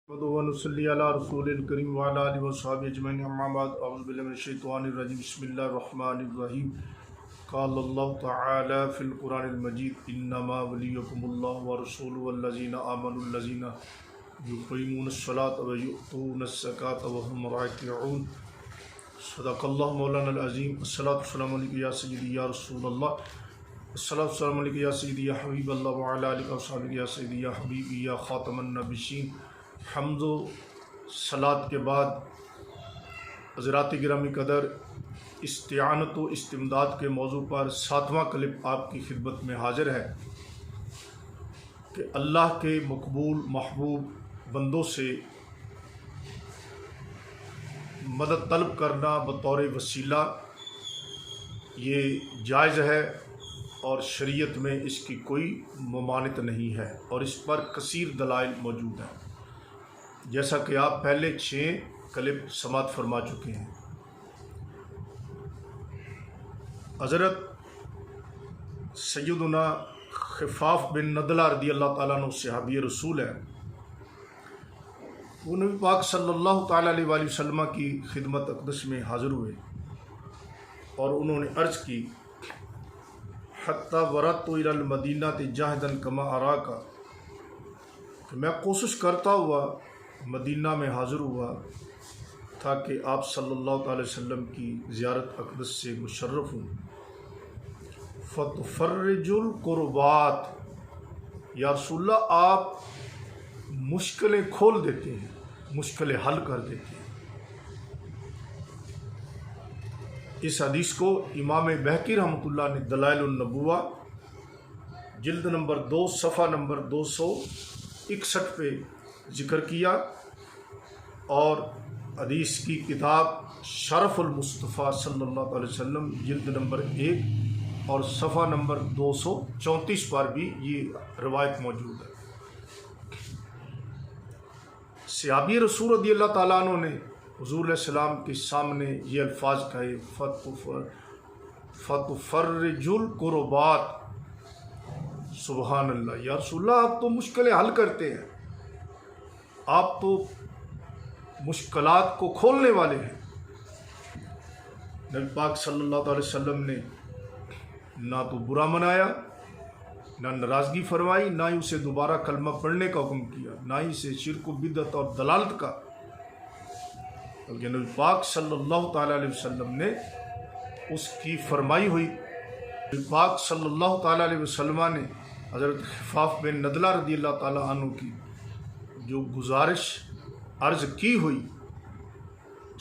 ونصلي على رسول الكريم وعلى آله وصحبه أجمعين أما بعد أعوذ بالله من الشيطان الرجيم بسم الله الرحمن الرحيم قال الله تعالى في القرآن المجيد إنما وليكم الله ورسوله والذين آمنوا الذين يقيمون الصلاة ويؤتون الزكاة وهم راكعون صدق الله مولانا العظيم الصلاة والسلام عليك يا سيدي يا رسول الله الصلاة والسلام عليك يا سيدي يا حبيب الله وعلى آلك وصحبه يا سيدي يا حبيبي يا خاتم النبيين. حمد و صلاۃ کے بعد حضرات گرامی قدر استعانت و استمداد کے موضوع پر 7واں کلپ آپ کی خدمت میں حاضر ہے کہ اللہ کے مقبول محبوب بندوں سے مدد طلب کرنا بطور وسیلہ یہ جائز ہے اور شریعت میں اس کی کوئی ممانعت نہیں ہے اور اس پر کثیر دلائل موجود ہیں، جیسا کہ آپ پہلے 6 کلپ سماعت فرما چکے ہیں. حضرت سیدنا خفاف بن ندلہ رضی اللہ تعالیٰ عنہ صحابی رسول ہے. وہ نبی پاک صلی اللہ تعالیٰ علیہ وآلہ وسلم کی خدمت اقدس میں حاضر ہوئے اور انہوں نے عرض کی حتی وردت الی المدینہ جاہدا کما اراکا، کہ میں کوشش کرتا ہوا مدینہ میں حاضر ہوا تھا کہ آپ صلی اللہ تعالی وسلم کی زیارت اقدس سے مشرف ہوں. فتفرج القربات، یا رسول اللہ آپ مشکلیں کھول دیتے ہیں، مشکلیں حل کر دیتے ہیں. اس حدیث کو امام بہقی رحمۃ اللہ نے دلائل النبوہ جلد نمبر 2 صفحہ نمبر 261 پہ ذکر کیا اور حدیث کی کتاب شرف المصطفیٰ صلی اللہ علیہ وسلم جلد نمبر 1 اور صفحہ نمبر 234 پر بھی یہ روایت موجود ہے. صحابی رسول رضی اللہ تعالیٰ عنہ نے حضور علیہ السلام کے سامنے یہ الفاظ کہے فتفرج القربات. سبحان اللہ، یا رسول اللہ آپ تو مشکلیں حل کرتے ہیں، آپ تو مشکلات کو کھولنے والے ہیں. نبی پاک صلی اللہ علیہ وسلم نے نہ تو برا منایا، نہ ناراضگی فرمائی، نہ ہی اسے دوبارہ کلمہ پڑھنے کا حکم کیا، نہ ہی اسے شرک و بدعت اور دلالت کا، بلکہ نبی پاک صلی اللہ تعالیٰ علیہ وسلم نے اس کی فرمائی ہوئی. نبی پاک صلی اللہ تعالیٰ علیہ وسلم نے حضرت خفاف بن ندلہ رضی اللہ تعالیٰ عنہ کی جو گزارش عرض کی ہوئی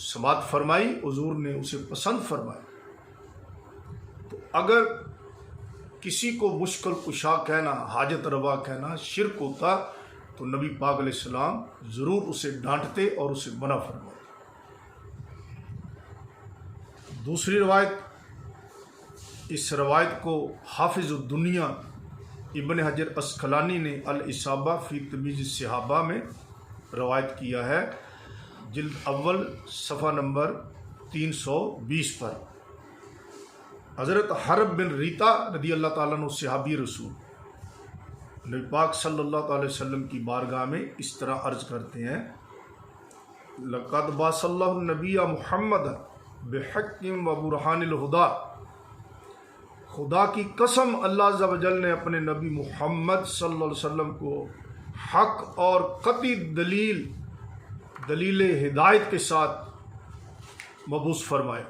سماعت فرمائی، حضور نے اسے پسند فرمایا. تو اگر کسی کو مشکل کشا کہنا، حاجت روا کہنا شرک ہوتا تو نبی پاک علیہ السلام ضرور اسے ڈانٹتے اور اسے منع فرماتے. دوسری روایت، اس روایت کو حافظ الدنیا ابن حجر اسقلانی نے الاصابہ فی تمیز الصحابہ میں روایت کیا ہے، جلد اول صفحہ نمبر 320 پر. حضرت حرب بن ریتا رضی اللہ تعالیٰ عنہ صحابی رسول نبی پاک صلی اللہ تعالی وسلم کی بارگاہ میں اس طرح عرض کرتے ہیں لقد بعث اللہ النبی محمد بحق و برہان الہدا. خدا کی قسم اللہ عز و جل نے اپنے نبی محمد صلی اللہ علیہ وسلم کو حق اور قطعی دلیل ہدایت کے ساتھ مبعوث فرمایا.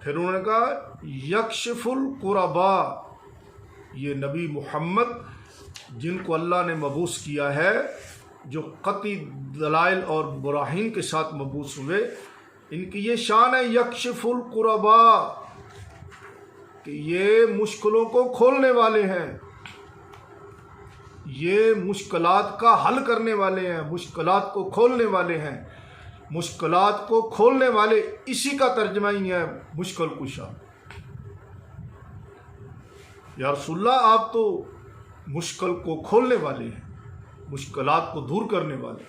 پھر انہوں نے کہا یکشف القربا، یہ نبی محمد جن کو اللہ نے مبعوث کیا ہے، جو قطعی دلائل اور براہین کے ساتھ مبعوث ہوئے، ان کی یہ شان ہے یکشف القربا کہ یہ مشکلوں کو کھولنے والے ہیں، یہ مشکلات کا حل کرنے والے ہیں، مشکلات کو کھولنے والے ہیں. مشکلات کو کھولنے والے، اسی کا ترجمہ ہی ہے مشکل کشا. یا رسول اللہ آپ تو مشکل کو کھولنے والے ہیں، مشکلات کو دور کرنے والے.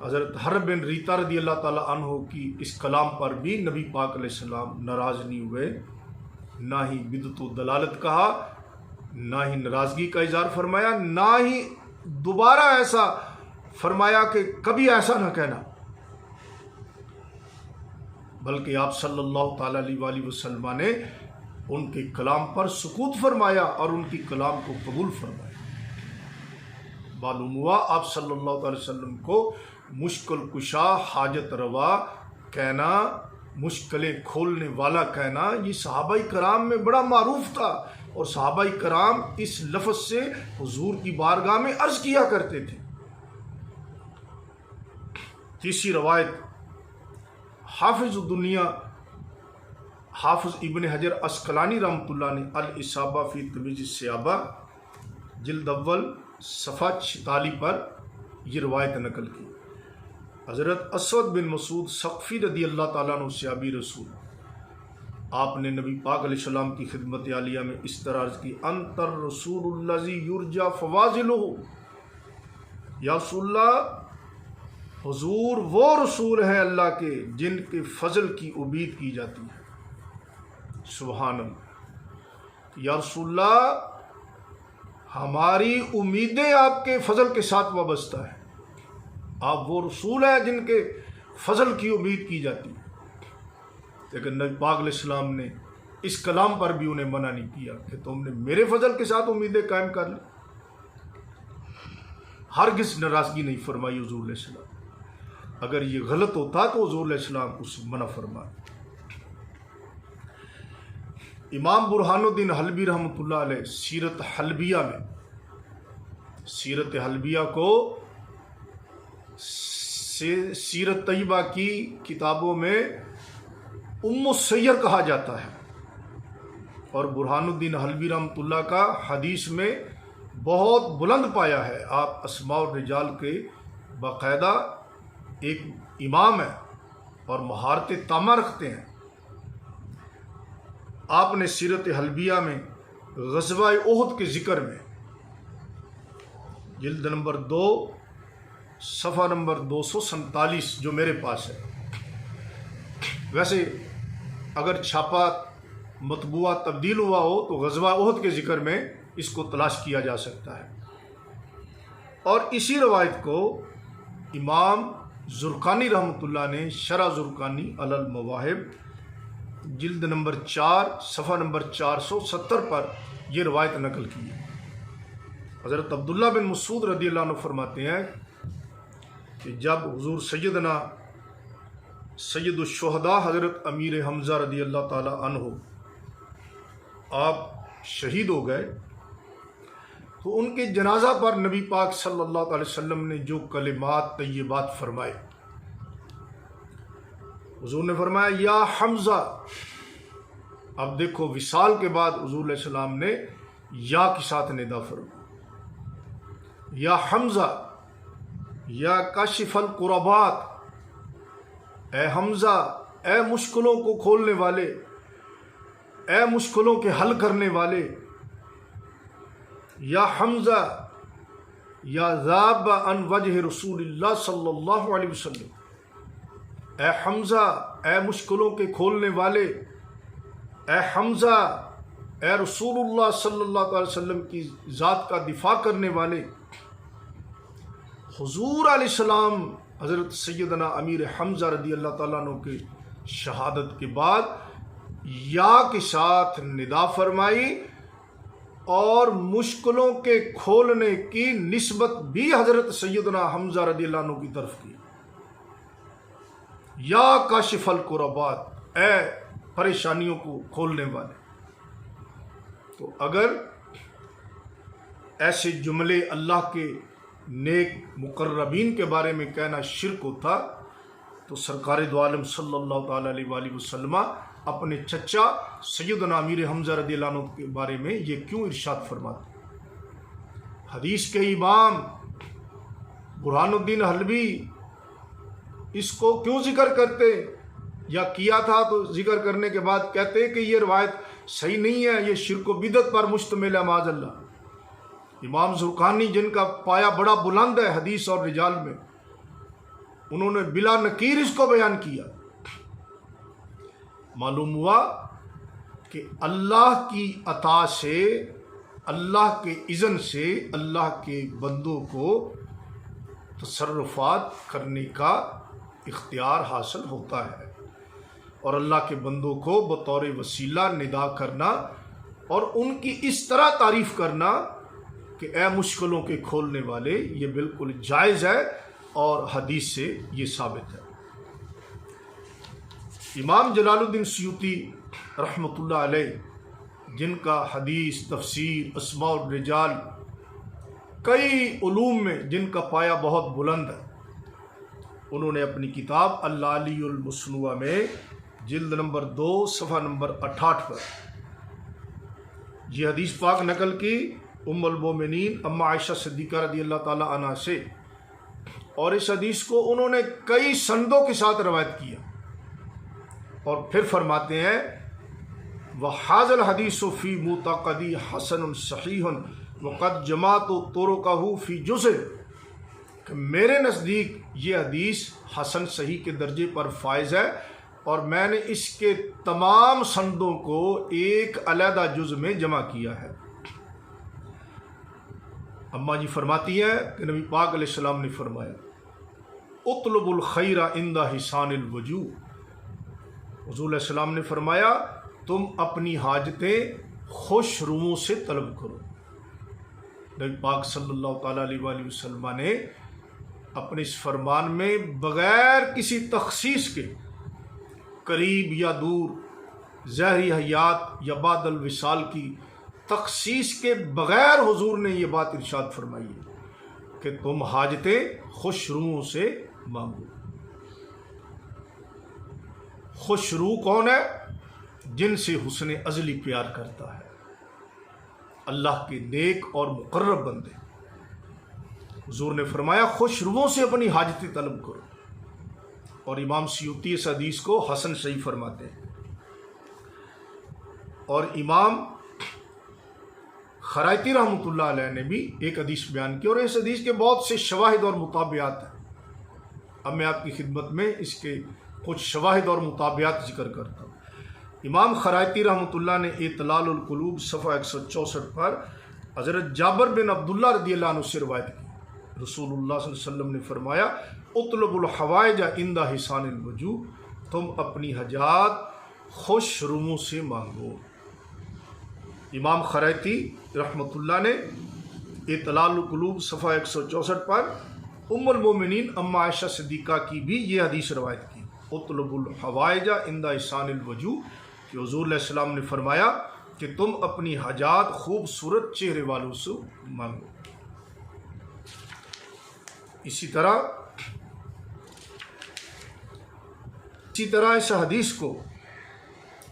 حضرت حرب بن ریتا رضی اللہ تعالیٰ عنہ کی اس کلام پر بھی نبی پاک علیہ السلام ناراض نہیں ہوئے، نہ ہی بدعت و دلالت کہا، نہ ہی ناراضگی کا اظہار فرمایا، نہ ہی دوبارہ ایسا فرمایا کہ کبھی ایسا نہ کہنا، بلکہ آپ صلی اللہ تعالیٰ علیہ وآلہ وسلم نے ان کے کلام پر سکوت فرمایا اور ان کی کلام کو قبول فرمایا۔ معلوم ہوا آپ صلی اللہ علیہ وسلم کو مشکل کشا، حاجت روا کہنا، مشکلیں کھولنے والا کہنا، یہ صحابہ کرام میں بڑا معروف تھا، اور صحابہ کرام اس لفظ سے حضور کی بارگاہ میں عرض کیا کرتے تھے۔ تیسری روایت حافظ دنیا حافظ ابن حجر عسقلانی رحمۃ اللہ نے الاصابہ فی تمیز الصحابہ جلد اول صفحہ 46 پر یہ روایت نقل کی۔ حضرت اسود بن مسعود ثقفی رضی اللہ تعالیٰ عنہ صحابی رسول، آپ نے نبی پاک علیہ السلام کی خدمت عالیہ میں اس طرح عرض کی، انت الرسول الذی یرجا فواضلہ، یا رسول اللہ، حضور وہ رسول ہیں اللہ کے جن کے فضل کی امید کی جاتی ہے۔ سبحان اللہ، یا رسول اللہ، ہماری امیدیں آپ کے فضل کے ساتھ وابستہ ہیں، آپ وہ رسول ہیں جن کے فضل کی امید کی جاتی ہے۔ لیکن نبی پاک علیہ السلام نے اس کلام پر بھی انہیں منع نہیں کیا کہ تم نے میرے فضل کے ساتھ امیدیں قائم کر لی۔ ہرگز ناراضگی نہیں فرمائی حضور علیہ السلام، اگر یہ غلط ہوتا تو حضور علیہ السلام اس سے منع فرمائے۔ امام برہان الدین حلبی رحمۃ اللہ علیہ سیرت حلبیہ میں، سیرت حلبیہ کو سیرت طیبہ کی کتابوں میں ام السیر کہا جاتا ہے، اور برہان الدین حلبی رحمۃ اللہ کا حدیث میں بہت بلند پایا ہے۔ آپ اسماء الرجال کے باقاعدہ ایک امام ہیں اور مہارت تامہ رکھتے ہیں۔ آپ نے سیرت حلبیہ میں غزوہ احد کے ذکر میں جلد نمبر 2 صفحہ نمبر 247 جو میرے پاس ہے، ویسے اگر چھاپا مطبوعہ تبدیل ہوا ہو تو غزوہ احد کے ذکر میں اس کو تلاش کیا جا سکتا ہے۔ اور اسی روایت کو امام زرقانی رحمۃ اللہ نے شرح زرقانی علی المواہب جلد نمبر 4 صفحہ نمبر 470 پر یہ روایت نقل کی ہے۔ حضرت عبداللہ بن مسعود رضی اللہ عنہ فرماتے ہیں کہ جب حضور سیدنا سید الشہداء حضرت امیر حمزہ رضی اللہ تعالی عنہ آپ شہید ہو گئے تو ان کے جنازہ پر نبی پاک صلی اللہ علیہ وسلم نے جو کلمات طیبات فرمائے، حضور نے فرمایا یا حمزہ۔ اب دیکھو وصال کے بعد حضور علیہ السلام نے یا کے ساتھ ندا فرمایا، یا حمزہ یا کاشف الکربات، اے حمزہ، اے مشکلوں کو کھولنے والے، اے مشکلوں کے حل کرنے والے، یا حمزہ یا ذاب عن وجہ رسول اللہ صلی اللہ علیہ وسلم، اے حمزہ، اے مشکلوں کے کھولنے والے، اے حمزہ، اے رسول اللہ صلی اللہ علیہ وسلم کی ذات کا دفاع کرنے والے۔ حضور علیہ السلام حضرت سیدنا امیر حمزہ رضی اللہ تعالیٰ عنہ کے شہادت کے بعد یا کے ساتھ ندا فرمائی، اور مشکلوں کے کھولنے کی نسبت بھی حضرت سیدنا حمزہ رضی اللہ عنہ کی طرف کی، یا کاشف الکربات، اے پریشانیوں کو کھولنے والے۔ تو اگر ایسے جملے اللہ کے نیک مقربین کے بارے میں کہنا شرک ہوتا تو سرکار دو عالم صلی اللہ تعالیٰ علیہ وآلہ وسلم اپنے چچا سیدنا امیر حمزہ رضی اللہ عنہ کے بارے میں یہ کیوں ارشاد فرماتے؟ حدیث کے امام برہان الدین حلبی اس کو کیوں ذکر کرتے، یا کیا تھا تو ذکر کرنے کے بعد کہتے کہ یہ روایت صحیح نہیں ہے، یہ شرک و بدعت پر مشتمل ہے معاذ اللہ۔ امام زرقانی جن کا پایا بڑا بلند ہے حدیث اور رجال میں، انہوں نے بلا نکیر اس کو بیان کیا۔ معلوم ہوا کہ اللہ کی عطا سے، اللہ کے اذن سے اللہ کے بندوں کو تصرفات کرنے کا اختیار حاصل ہوتا ہے، اور اللہ کے بندوں کو بطور وسیلہ ندا کرنا اور ان کی اس طرح تعریف کرنا کہ اے مشکلوں کے کھولنے والے، یہ بالکل جائز ہے اور حدیث سے یہ ثابت ہے۔ امام جلال الدین سیوطی رحمۃ اللہ علیہ، جن کا حدیث، تفسیر، اسماء الرجال، کئی علوم میں جن کا پایہ بہت بلند ہے، انہوں نے اپنی کتاب العالی المصنوع میں جلد نمبر 2 صفحہ نمبر 68 پر یہ حدیث پاک نقل کی ام المومنین اما عائشہ صدیقہ رضی اللہ تعالی عنہا سے، اور اس حدیث کو انہوں نے کئی سندوں کے ساتھ روایت کیا، اور پھر فرماتے ہیں وَحَاذَا الْحَدِيثُ فِي مُعْتَقَدِي حَسَنٌ صَحِيحٌ وَقَدْ جَمَعْتُ طُرُقَهُ فِي جُزْءٍ، کہ میرے نزدیک یہ حدیث حسن صحیح کے درجے پر فائز ہے، اور میں نے اس کے تمام سندوں کو ایک علیحدہ جز میں جمع کیا ہے۔ اماں جی فرماتی ہیں کہ نبی پاک علیہ السلام نے فرمایا اطلب الخیر عند حسان الوجوہ، حضور علیہ السلام نے فرمایا تم اپنی حاجتیں خوش روحوں سے طلب کرو۔ نبی پاک صلی اللہ تعالیٰ علیہ وآلہ وسلم نے اپنے اس فرمان میں بغیر کسی تخصیص کے، قریب یا دور، ظاہری حیات یا بعد الوصال کی تخصیص کے بغیر حضور نے یہ بات ارشاد فرمائی ہے کہ تم حاجتیں خوش روحوں سے مانگو۔ خوش روح کون ہے؟ جن سے حسن ازلی پیار کرتا ہے، اللہ کے نیک اور مقرب بندے۔ حضور نے فرمایا خوش روحوں سے اپنی حاجتیں طلب کرو، اور امام سیوطی اس حدیث کو حسن صحیح فرماتے ہیں۔ اور امام خرائطی رحمۃ اللہ علیہ نے بھی ایک حدیث بیان کی، اور اس حدیث کے بہت سے شواہد اور مطابعات ہیں۔ اب میں آپ کی خدمت میں اس کے کچھ شواہد اور مطابعات ذکر کرتا ہوں۔ امام خرائطی رحمۃ اللہ نے اطلال القلوب صفحہ 164 پر حضرت جابر بن عبداللہ رضی اللہ عنہ سے روایت کی، رسول اللہ صلی اللہ علیہ وسلم نے فرمایا اطلب الحوائج عند حسان الوجوہ، تم اپنی حاجات خوش روحوں سے مانگو۔ امام خرائطی رحمۃ اللہ نے اطلال القلوب صفحہ 164 پر ام المومنین اما عائشہ صدیقہ کی بھی یہ حدیث روایت کی، اطلب الحوائج عند حسان الوجوہ، کہ حضور علیہ السلام نے فرمایا کہ تم اپنی حاجات خوبصورت چہرے والوں سے مانگو۔ اسی طرح اس حدیث کو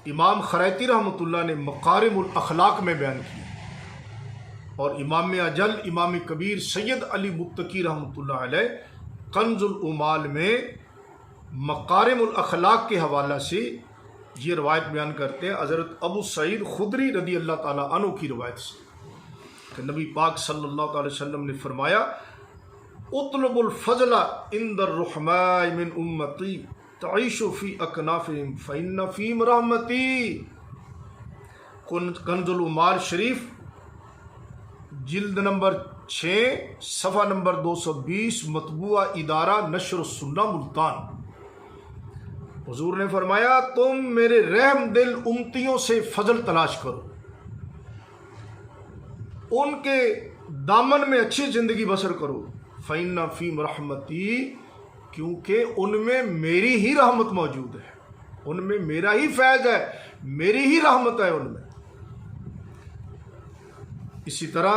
امام خرائطی رحمۃ اللہ نے مقارم الاخلاق میں بیان کیا، اور امام اجل امام کبیر سید علی متقی رحمۃ اللہ علیہ کنز العمال میں مقارم الاخلاق کے حوالہ سے یہ روایت بیان کرتے ہیں حضرت ابو سعید خدری رضی اللہ تعالیٰ عنہ کی روایت سے، کہ نبی پاک صلی اللہ تعالی وسلم نے فرمایا اطلب الفضل عند الرحماء من امتی تعیش فی اکنافہم فإن فیہم رحمتی۔ کنز العمال شریف جلد نمبر 6 صفحہ نمبر 220 مطبوعہ ادارہ نشر السنہ ملتان۔ حضور نے فرمایا تم میرے رحم دل امتیوں سے فضل تلاش کرو، ان کے دامن میں اچھی زندگی بسر کرو، فإن فیہم رحمتی، کیونکہ ان میں میری ہی رحمت موجود ہے، ان میں میرا ہی فیض ہے، میری ہی رحمت ہے ان میں۔ اسی طرح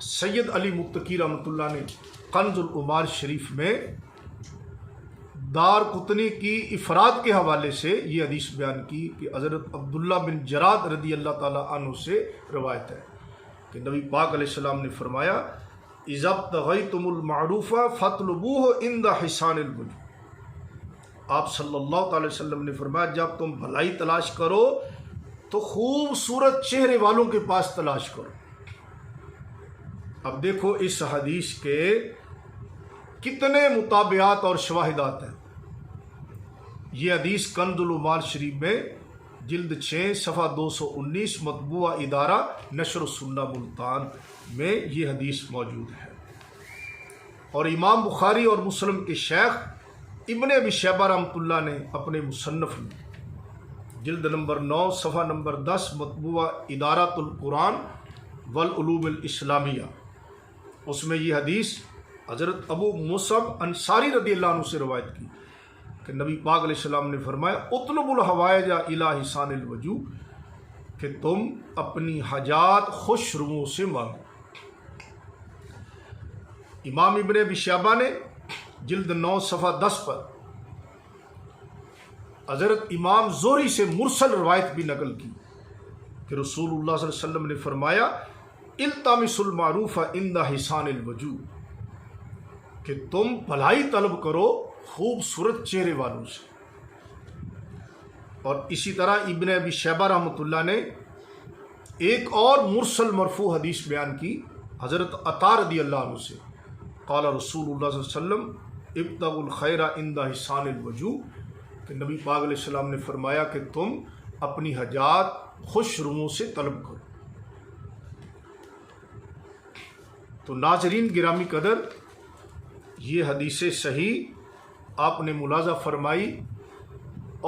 سید علی متقی رحمۃ اللہ نے کنز العمال شریف میں دار قطنی کی افراد کے حوالے سے یہ حدیث بیان کی کہ حضرت عبداللہ بن جراد رضی اللہ تعالیٰ عنہ سے روایت ہے کہ نبی پاک علیہ السلام نے فرمایا اذا ابتغیتم المعروف فاطلبوہ عند حسان الوجوہ۔ آپ صلی اللہ تعالی وسلم نے فرمایا جب تم بھلائی تلاش کرو تو خوبصورت چہرے والوں کے پاس تلاش کرو۔ اب دیکھو اس حدیث کے کتنے مطابعات اور شواہدات ہیں۔ یہ حدیث کنز العمال شریف میں جلد 6 صفحہ 219 مطبوعہ ادارہ نشر السنہ ملتان میں یہ حدیث موجود ہے۔ اور امام بخاری اور مسلم کے شیخ ابن ابی شیبہ رحمۃ اللہ نے اپنے مصنف میں جلد نمبر 9 صفحہ نمبر 10 مطبوعہ ادارۃ القرآن والعلوم الاسلامیہ، اس میں یہ حدیث حضرت ابو مصعب انصاری رضی اللہ عنہ سے روایت کی کہ نبی پاک علیہ السلام نے فرمایا اطلب الحوائج الی حسان الوجوہ، کہ تم اپنی حاجات خوش روؤں سے مانگو۔ امام ابن ابی شیبہ نے جلد 9 صفحہ 10 پر حضرت امام زہری سے مرسل روایت بھی نقل کی کہ رسول اللہ صلی اللہ علیہ وسلم نے فرمایا التمسوا المعروف عند حسان الوجوہ، کہ تم بھلائی طلب کرو خوبصورت چہرے والوں سے۔ اور اسی طرح ابن ابی شیبہ رحمۃ اللہ نے ایک اور مرسل مرفوع حدیث بیان کی حضرت عطا رضی اللہ عنہ سے، قال رسول اللہ صلی اللہ علیہ وسلم ابتغوا الخیر عند حسان الوجوہ، کہ نبی پاک علیہ السلام نے فرمایا کہ تم اپنی حاجات خوش روؤں سے طلب کرو۔ تو ناظرین گرامی قدر، یہ حدیث صحیح آپ نے ملاحظہ فرمائی،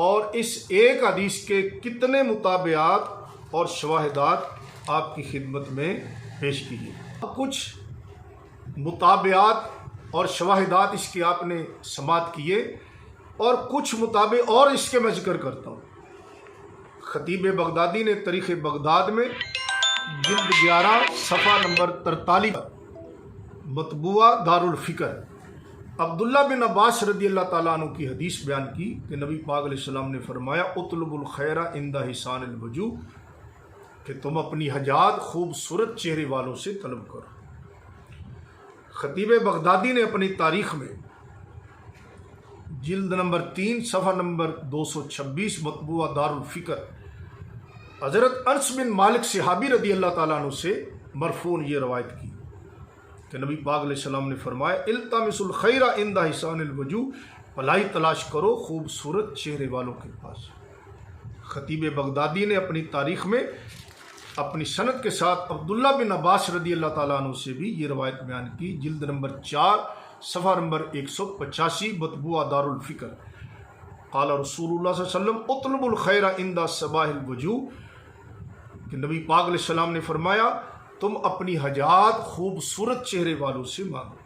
اور اس ایک حدیث کے کتنے مطابعات اور شواہدات آپ کی خدمت میں پیش کیے۔ کچھ مطابعات اور شواہدات اس کے آپ نے سماعت کیے، اور کچھ مطابع اور اس کے میں ذکر کرتا ہوں۔ خطیب بغدادی نے تاریخ بغداد میں جلد 11 صفحہ نمبر 43 مطبوعہ دارالفکر عبداللہ بن عباس رضی اللہ تعالیٰ عنہ کی حدیث بیان کی کہ نبی پاک علیہ السلام نے فرمایا اطلب الخیر عند حسان الوجوہ، کہ تم اپنی حاجات خوبصورت چہرے والوں سے طلب کرو۔ خطیب بغدادی نے اپنی تاریخ میں جلد نمبر 3 صفحہ نمبر 226 مطبوعہ دارالفکر حضرت انس بن مالک صحابی رضی اللہ تعالیٰ عنہ سے مرفوع یہ روایت کی کہ نبی پاک علیہ السلام نے فرمایا التمسوا الخیر عند حسان الوجوہ، بھلائی تلاش کرو خوبصورت چہرے والوں کے پاس۔ خطیب بغدادی نے اپنی تاریخ میں اپنی سند کے ساتھ عبداللہ بن عباس رضی اللہ تعالیٰ عنہ سے بھی یہ روایت بیان کی جلد نمبر 4 صفحہ نمبر 185 مطبوعہ دارالفکر قال رسول اللہ صلی اللہ علیہ وسلم اطلب الخیر عند صباح الوجوہ، کہ نبی پاک علیہ السلام نے فرمایا تم اپنی حاجات خوبصورت چہرے والوں سے مانگو۔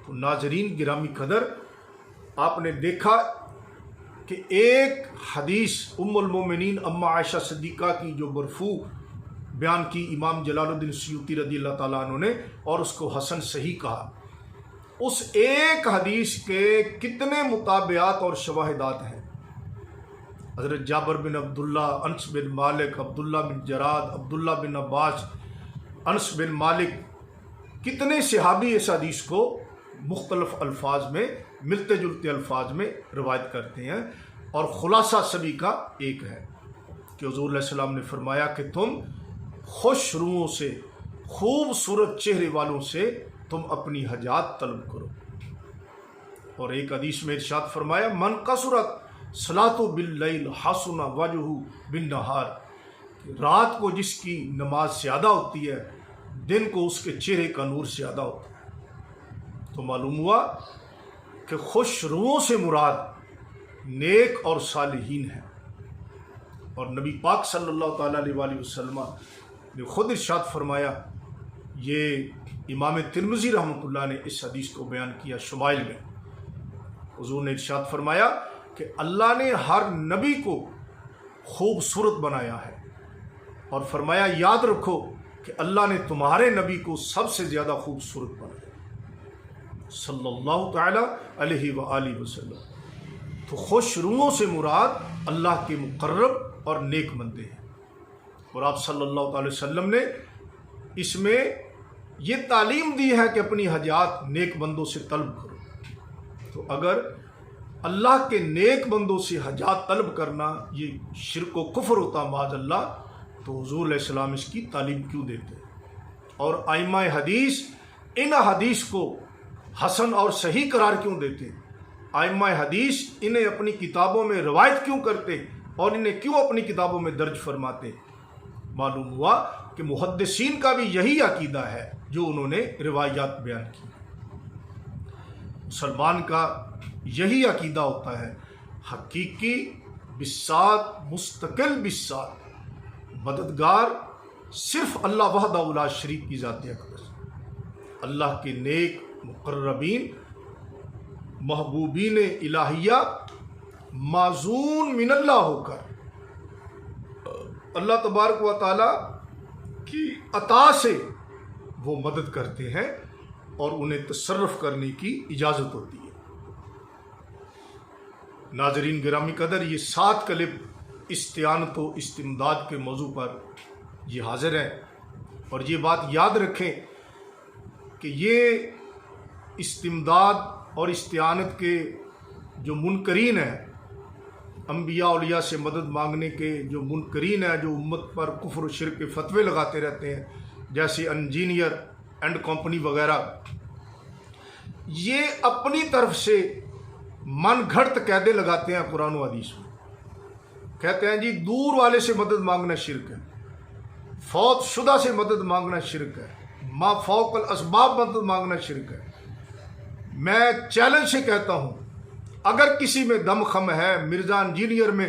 تو ناظرین گرامی قدر، آپ نے دیکھا کہ ایک حدیث ام المومنین اما عائشہ صدیقہ کی جو مرفوع بیان کی امام جلال الدین سیوطی رضی اللہ تعالیٰ عنہ نے، اور اس کو حسن صحیح کہا، اس ایک حدیث کے کتنے مطابعات اور شواہدات ہیں۔ حضرت جابر بن عبداللہ، انس بن مالک، عبداللہ بن جراد، عبداللہ بن عباس، انس بن مالک، کتنے صحابی اس حدیث کو مختلف الفاظ میں، ملتے جلتے الفاظ میں روایت کرتے ہیں، اور خلاصہ سبھی کا ایک ہے کہ حضور علیہ السلام نے فرمایا کہ تم خوش روؤں سے، خوبصورت چہرے والوں سے تم اپنی حاجات طلب کرو۔ اور ایک حدیث میں ارشاد فرمایا من قصرت صلاۃ باللیل حسن وجہہ بالنہار، رات کو جس کی نماز زیادہ ہوتی ہے دن کو اس کے چہرے کا نور زیادہ ہوتا ہے۔ تو معلوم ہوا کہ خوش روؤں سے مراد نیک اور صالحین ہیں، اور نبی پاک صلی اللہ تعالیٰ علیہ وآلہ وسلم نے خود ارشاد فرمایا، یہ امام ترمذی رحمۃ اللہ نے اس حدیث کو بیان کیا شمائل میں۔ حضور نے ارشاد فرمایا کہ اللہ نے ہر نبی کو خوبصورت بنایا ہے، اور فرمایا یاد رکھو کہ اللہ نے تمہارے نبی کو سب سے زیادہ خوبصورت بنایا صلی اللہ تعالیٰ علیہ وآلہ وسلم۔ تو خوش روؤں سے مراد اللہ کے مقرب اور نیک بندے ہیں، اور آپ صلی اللہ تعالی وسلم نے اس میں یہ تعلیم دی ہے کہ اپنی حاجات نیک بندوں سے طلب کرو۔ تو اگر اللہ کے نیک بندوں سے حاجات طلب کرنا یہ شرک و کفر ہوتا معاذ اللہ، تو حضور علیہ السلام اس کی تعلیم کیوں دیتے؟ اور ائمہ حدیث ان حدیث کو حسن اور صحیح قرار کیوں دیتے؟ ائمہ حدیث انہیں اپنی کتابوں میں روایت کیوں کرتے اور انہیں کیوں اپنی کتابوں میں درج فرماتے؟ معلوم ہوا کہ محدثین کا بھی یہی عقیدہ ہے جو انہوں نے روایات بیان کی۔ مسلمان کا یہی عقیدہ ہوتا ہے، حقیقی بساط مستقل بساط، مددگار صرف اللہ وحدہ لا شریک کی ذات اقدس، اللہ کے نیک مقربین محبوبین الہیہ معزون من اللہ ہو کر اللہ تبارک و تعالی کی عطا سے وہ مدد کرتے ہیں اور انہیں تصرف کرنے کی اجازت ہوتی ہے۔ ناظرین گرامی قدر، یہ 7 کلپ استعانت و استمداد کے موضوع پر یہ حاضر ہیں، اور یہ بات یاد رکھیں کہ یہ استمداد اور استعانت کے جو منکرین ہیں، انبیاء اولیاء سے مدد مانگنے کے جو منکرین ہیں، جو امت پر کفر و شرک کے فتوے لگاتے رہتے ہیں، جیسے انجینئر اینڈ کمپنی وغیرہ، یہ اپنی طرف سے من گھڑت قاعدے لگاتے ہیں قرآن و حدیث میں۔ کہتے ہیں جی دور والے سے مدد مانگنا شرک ہے، فوت شدہ سے مدد مانگنا شرک ہے، ما فوق الاسباب مدد مانگنا شرک ہے۔ میں چیلنج سے کہتا ہوں، اگر کسی میں دم خم ہے، مرزا انجینئر میں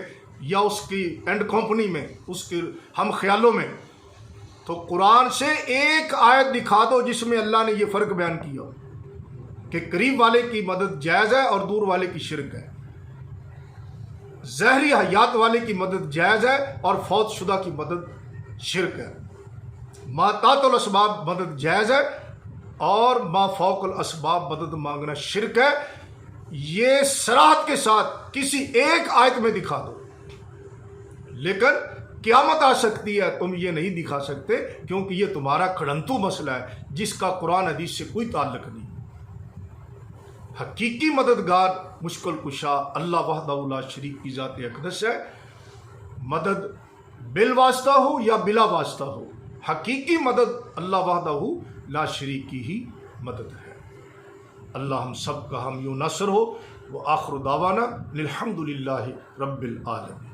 یا اس کی اینڈ کمپنی میں، اس کے ہم خیالوں میں، تو قرآن سے ایک آیت دکھا دو جس میں اللہ نے یہ فرق بیان کیا کہ قریب والے کی مدد جائز ہے اور دور والے کی شرک ہے، ظاہری حیات والے کی مدد جائز ہے اور فوت شدہ کی مدد شرک ہے، ما تحت الاسباب مدد جائز ہے اور ما فوق الاسباب مدد مانگنا شرک ہے۔ یہ صراحت کے ساتھ کسی ایک آیت میں دکھا دو، لیکن قیامت آ سکتی ہے تم یہ نہیں دکھا سکتے، کیونکہ یہ تمہارا کھڑنتو مسئلہ ہے جس کا قرآن حدیث سے کوئی تعلق نہیں۔ حقیقی مددگار مشکل کشا اللہ وحدہ لا شریک کی ذات اقدس ہے، مدد بالواسطہ ہو یا بلا واسطہ ہو، حقیقی مدد اللہ وحدہ لا شریک کی ہی مدد ہے۔ اللہ ہم سب کا حامی و ناصر ہو، وآخر دعوانا الحمد للہ رب العالمین۔